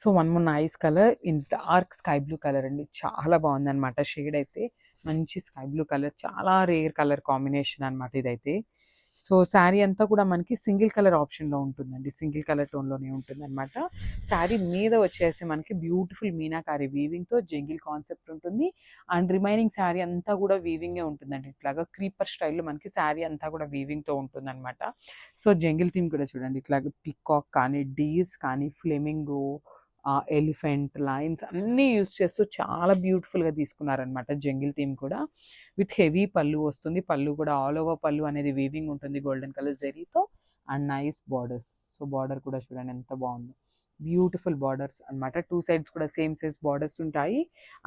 So one more nice colour in dark sky blue colour అండి. చాలా బాగుందన్నమాట. Shade అయితే మంచి స్కై బ్లూ కలర్, చాలా రేర్ కలర్ కాంబినేషన్ అనమాట ఇదైతే. సో శారీ అంతా కూడా మనకి సింగిల్ కలర్ ఆప్షన్లో ఉంటుందండి, సింగిల్ కలర్ టోన్లోనే ఉంటుంది అనమాట. శారీ మీద వచ్చేసి మనకి బ్యూటిఫుల్ మీనాకారి వీవింగ్తో జంగిల్ కాన్సెప్ట్ ఉంటుంది. అండ్ రిమైనింగ్ శారీ అంతా కూడా వీవింగే ఉంటుందండి. ఇట్లాగా క్రీపర్ స్టైల్లో మనకి శారీ అంతా కూడా వీవింగ్తో ఉంటుంది అనమాట. సో జంగిల్ థీమ్ కూడా చూడండి, ఇట్లాగా పికాక్ కానీ, డీర్స్ కానీ, ఫ్లెమింగో, ఎలిఫెంట్ లైన్స్ అన్నీ యూస్ చేస్తూ చాలా బ్యూటిఫుల్గా తీసుకున్నారనమాట. జంగిల్ థీమ్ కూడా విత్ హెవీ పళ్ళు వస్తుంది. పళ్ళు కూడా ఆల్ ఓవర్ పళ్ళు అనేది వీవింగ్ ఉంటుంది గోల్డెన్ కలర్ జెరీతో. And nice borders. So border కూడా చూడండి ఎంత బాగుందో, బ్యూటిఫుల్ బార్డర్స్ అనమాట. టూ సైడ్స్ కూడా సేమ్ సైజ్ బార్డర్స్ ఉంటాయి.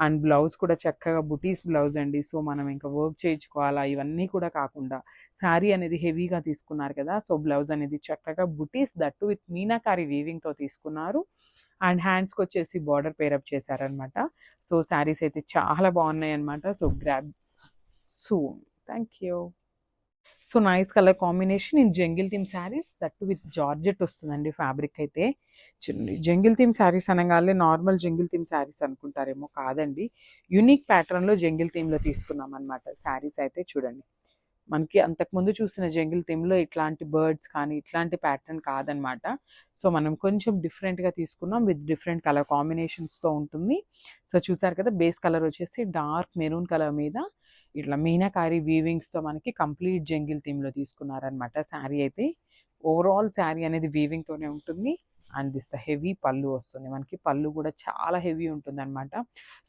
అండ్ బ్లౌజ్ కూడా చక్కగా బుటీస్ బ్లౌజ్ అండి. సో మనం ఇంకా వర్క్ చేయించుకోవాలా ఇవన్నీ కూడా కాకుండా శారీ అనేది హెవీగా తీసుకున్నారు కదా, సో బ్లౌజ్ అనేది చక్కగా బుటీస్ దట్టు విత్ మీనాకారి వీవింగ్తో తీసుకున్నారు. అండ్ హ్యాండ్స్కి వచ్చేసి బార్డర్ పేరప్ చేశారనమాట. సో శారీస్ అయితే చాలా బాగున్నాయి అనమాట. So grab soon. Thank you. So nice colour combination in jungle theme saris, that with georgette వస్తుందండి ఫ్యాబ్రిక్ అయితే. జంగిల్ థీమ్ శారీస్ అనగానే నార్మల్ జంగిల్ థీమ్ శారీస్ అనుకుంటారేమో, కాదండి. యూనిక్ ప్యాటర్న్లో జంగిల్ థీమ్లో తీసుకున్నాం అనమాట. శారీస్ అయితే చూడండి, మనకి అంతకుముందు చూసిన జంగిల్ థీమ్లో ఇట్లాంటి బర్డ్స్ కానీ ఇట్లాంటి ప్యాటర్న్ కాదనమాట. సో మనం కొంచెం డిఫరెంట్గా తీసుకున్నాం విత్ డిఫరెంట్ కలర్ కాంబినేషన్స్తో ఉంటుంది. సో చూసారు కదా, బేస్ కలర్ వచ్చేసి డార్క్ మెరూన్ కలర్ మీద ఇట్లా మీనాకారి వీవింగ్స్తో మనకి కంప్లీట్ జంగిల్ థీమ్లో తీసుకున్నారనమాట శారీ అయితే. ఓవరాల్ శారీ అనేది వీవింగ్తోనే ఉంటుంది. అండ్ దిస్ ద హెవీ పళ్ళు వస్తుంది మనకి. పళ్ళు కూడా చాలా హెవీ ఉంటుంది అనమాట.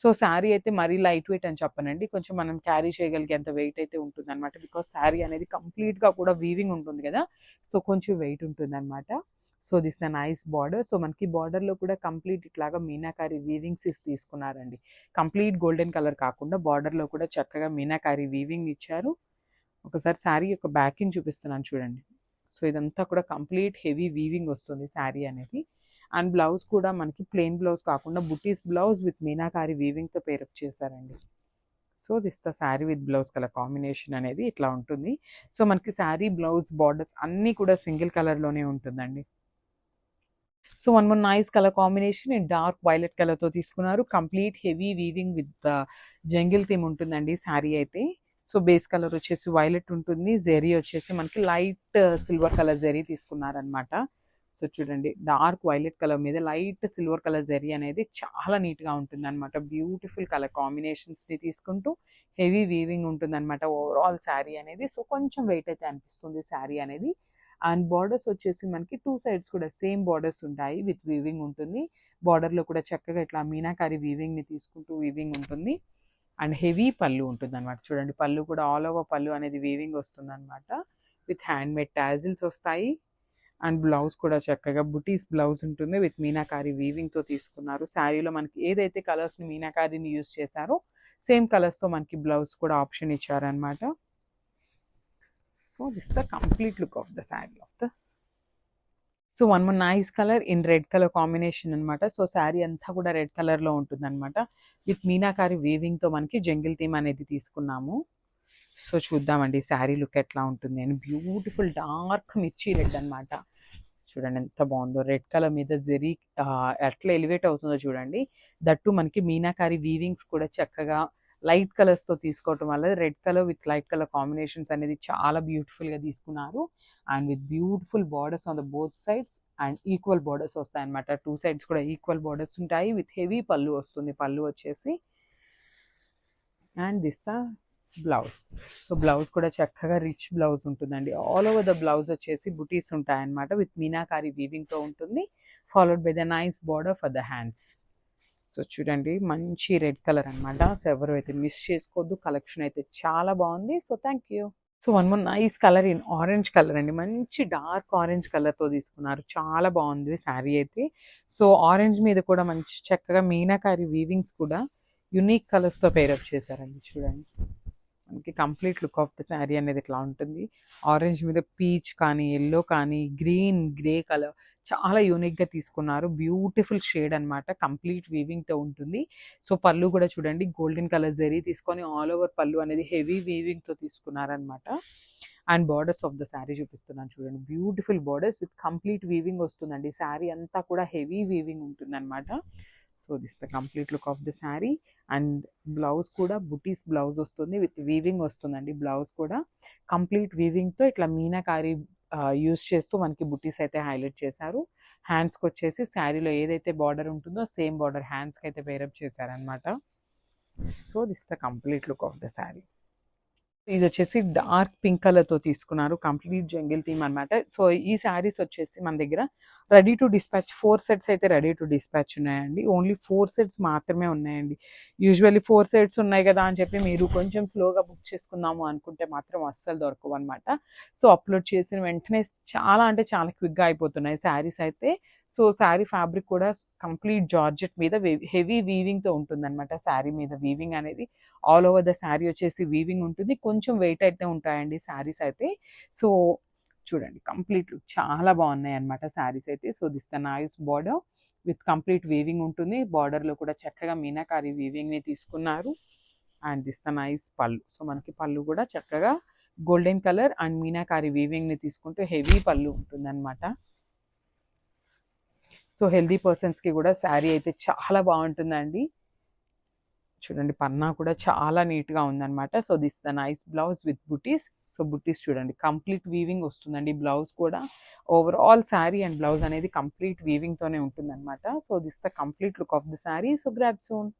సో శారీ అయితే మరీ లైట్ వెయిట్ అని చెప్పనండి, కొంచెం మనం క్యారీ చేయగలిగేంత వెయిట్ అయితే ఉంటుంది అనమాట. బికాస్ శారీ అనేది కంప్లీట్గా కూడా వీవింగ్ ఉంటుంది కదా, సో కొంచెం వెయిట్ ఉంటుంది అనమాట. So this the nice border. So మనకి బార్డర్లో కూడా కంప్లీట్ ఇట్లాగా మీనాకారి వీవింగ్స్ తీసుకున్నారండి. కంప్లీట్ గోల్డెన్ కలర్ కాకుండా బార్డర్లో కూడా చక్కగా మీనాకారి వీవింగ్ ఇచ్చారు. ఒకసారి శారీ యొక్క బ్యాకింగ్ చూపిస్తున్నాను చూడండి. సో ఇదంతా కూడా కంప్లీట్ హెవీ వీవింగ్ వస్తుంది శారీ అనేది. అండ్ బ్లౌజ్ కూడా మనకి ప్లెయిన్ బ్లౌజ్ కాకుండా బుటీస్ బ్లౌజ్ విత్ మీనాకారి వీవింగ్తో పేరప్ చేశారండి. So this the sari with blouse colour combination అనేది ఇట్లా ఉంటుంది. సో మనకి శారీ బ్లౌజ్ బార్డర్స్ అన్నీ కూడా సింగిల్ కలర్లోనే ఉంటుందండి. So one more nice colour combination in dark violet కలర్తో తీసుకున్నారు. Complete heavy weaving with jungle theme ఉంటుందండి శారీ అయితే. సో బేస్ కలర్ వచ్చేసి వైలెట్ ఉంటుంది, జెరీ వచ్చేసి మనకి లైట్ సిల్వర్ కలర్ జెరీ తీసుకున్నారనమాట. సో చూడండి, డార్క్ వైలెట్ కలర్ మీద లైట్ సిల్వర్ కలర్ జెరీ అనేది చాలా నీట్గా ఉంటుంది అనమాట. బ్యూటిఫుల్ కలర్ కాంబినేషన్స్ని తీసుకుంటూ హెవీ వీవింగ్ ఉంటుంది అనమాట ఓవరాల్ శారీ అనేది. సో కొంచెం వెయిట్ అయితే అనిపిస్తుంది శారీ అనేది. అండ్ బార్డర్స్ వచ్చేసి మనకి టూ సైడ్స్ కూడా సేమ్ బార్డర్స్ ఉంటాయి విత్ వీవింగ్ ఉంటుంది. బార్డర్లో కూడా చక్కగా ఇట్లా మీనాకారి వీవింగ్ని తీసుకుంటూ వీవింగ్ ఉంటుంది. అండ్ హెవీ పళ్ళు ఉంటుంది అనమాట. చూడండి, పళ్ళు కూడా ఆల్ ఓవర్ పళ్ళు అనేది వీవింగ్ వస్తుంది అనమాట. విత్ హ్యాండ్ మేడ్ టాజిల్స్ వస్తాయి. అండ్ బ్లౌజ్ కూడా చక్కగా బుటీస్ బ్లౌజ్ ఉంటుంది విత్ మీనాకారి వీవింగ్తో తీసుకున్నారు. శారీలో మనకి ఏదైతే కలర్స్ని మీనాకారిని యూజ్ చేశారో సేమ్ కలర్స్తో మనకి బ్లౌజ్ కూడా ఆప్షన్ ఇచ్చారనమాట. So this the complete look of the sari of the. So one more nice colour in red colour combination అనమాట. సో శారీ అంతా కూడా రెడ్ కలర్లో ఉంటుంది అనమాట. విత్ మీనాకారి వీవింగ్తో మనకి జంగిల్ థీమ్ అనేది తీసుకున్నాము. సో చూద్దామండి శారీ లుక్ ఎట్లా ఉంటుంది అని. బ్యూటిఫుల్ డార్క్ మిర్చి రెడ్ అనమాట. చూడండి ఎంత బాగుందో, రెడ్ కలర్ మీద జెరీ ఎట్లా ఎలివేట్ అవుతుందో చూడండి. దట్టు మనకి మీనాకారి వీవింగ్స్ కూడా చక్కగా లైట్ కలర్స్తో తీసుకోవటం వల్ల red colour with light colour combinations అనేది చాలా బ్యూటిఫుల్గా తీసుకున్నారు. And with beautiful borders on the both sides and equal borders వస్తాయి అనమాట. టూ సైడ్స్ కూడా ఈక్వల్ బార్డర్స్ ఉంటాయి విత్ హెవీ పళ్ళు వస్తుంది. పళ్ళు వచ్చేసి and this the blouse. So blouse కూడా చక్కగా రిచ్ బ్లౌజ్ ఉంటుందండి. ఆల్ ఓవర్ ద బ్లౌజ్ వచ్చేసి బుటీస్ ఉంటాయన్నమాట విత్ మీనాకారి వీవింగ్తో ఉంటుంది. Followed by the nice border for the hands. So చూడండి, మంచి రెడ్ కలర్ అనమాట. సో ఎవరు అయితే మిస్ చేసుకోవద్దు, కలెక్షన్ అయితే చాలా బాగుంది. So thank you. So one more nice colour in orange colour అండి. మంచి డార్క్ ఆరెంజ్ కలర్తో తీసుకున్నారు. చాలా బాగుంది శారీ అయితే. సో ఆరెంజ్ మీద కూడా మంచి చక్కగా మీనాకారి వీవింగ్స్ కూడా యునిక్ కలర్స్తో పేరప్ చేశారండి. చూడండి, మనకి complete look of the sari అనేది ఇట్లా ఉంటుంది. ఆరెంజ్ మీద పీచ్ కానీ, యెల్లో కానీ, గ్రీన్, గ్రే కలర్ చాలా యూనిక్‌గా తీసుకున్నారు. బ్యూటిఫుల్ షేడ్ అనమాట. కంప్లీట్ వీవింగ్‌తో ఉంటుంది. సో, పళ్ళు కూడా చూడండి గోల్డెన్ కలర్ జరీ తీసుకొని ఆల్ ఓవర్ పళ్ళు అనేది హెవీ వీవింగ్‌తో తీసుకున్నారనమాట. And borders of the sari చూపిస్తున్నాను చూడండి. Beautiful borders with complete weaving వస్తుందండి. శారీ అంతా కూడా హెవీ వీవింగ్ ఉంటుందన్నమాట. So this the complete look of the sari. And blouse కూడా బుటీస్ బ్లౌజ్ వస్తుంది విత్ వీవింగ్ వస్తుందండి. బ్లౌజ్ కూడా కంప్లీట్ వీవింగ్తో ఇట్లా మీనాకారి యూస్ చేస్తూ మనకి బుటీస్ అయితే హైలైట్ చేశారు. హ్యాండ్స్కి వచ్చేసి శారీలో ఏదైతే బార్డర్ ఉంటుందో సేమ్ బార్డర్ హ్యాండ్స్కి అయితే వేరప్ చేశారనమాట. So this the complete look of the sari. ఇది వచ్చేసి డార్క్ పింక్ కలర్తో తీసుకున్నారు. కంప్లీట్ జంగిల్ థీమ్ అనమాట. సో ఈ శారీస్ వచ్చేసి మన దగ్గర రెడీ టు డిస్పాచ్ 4 సెట్స్ అయితే రెడీ టు డిస్పాచ్ ఉన్నాయండి. ఓన్లీ 4 సెట్స్ మాత్రమే ఉన్నాయండి. యూజువల్లీ 4 సెట్స్ ఉన్నాయి కదా అని చెప్పి మీరు కొంచెం స్లోగా బుక్ చేసుకుందాము అనుకుంటే మాత్రం అస్సలు దొరకవు అనమాట. సో అప్లోడ్ చేసిన వెంటనే చాలా అంటే చాలా క్విక్గా అయిపోతున్నాయి శారీస్ అయితే. సో శారీ ఫ్యాబ్రిక్ కూడా కంప్లీట్ జార్జెట్ మీద హెవీ వీవింగ్తో ఉంటుందన్నమాట. శారీ మీద వీవింగ్ అనేది ఆల్ ఓవర్ ద శారీ వచ్చేసి వీవింగ్ ఉంటుంది. కొంచెం వెయిట్ అయితే ఉంటాయండి శారీస్ అయితే. సో చూడండి కంప్లీట్ చాలా బాగున్నాయి అనమాట శారీస్ అయితే. So this the nice border with complete weaving ఉంటుంది. బార్డర్లో కూడా చక్కగా మీనాకారి వీవింగ్ని తీసుకున్నారు. అండ్ దిస్ ద నైస్ పళ్ళు. సో మనకి పళ్ళు కూడా చక్కగా గోల్డెన్ కలర్ అండ్ మీనాకారి వీవింగ్ని తీసుకుంటూ హెవీ పళ్ళు ఉంటుందన్నమాట. సో హెల్దీ పర్సన్స్కి కూడా శారీ అయితే చాలా బాగుంటుందండి. చూడండి పన్నా కూడా చాలా నీట్గా ఉందన్నమాట. So this the nice blouse with buttis. So బుటీస్ చూడండి కంప్లీట్ వీవింగ్ వస్తుందండి. బ్లౌజ్ కూడా ఓవరాల్ శారీ అండ్ బ్లౌజ్ అనేది కంప్లీట్ వీవింగ్తోనే ఉంటుందన్నమాట. So this the complete look of the sari. So grab soon.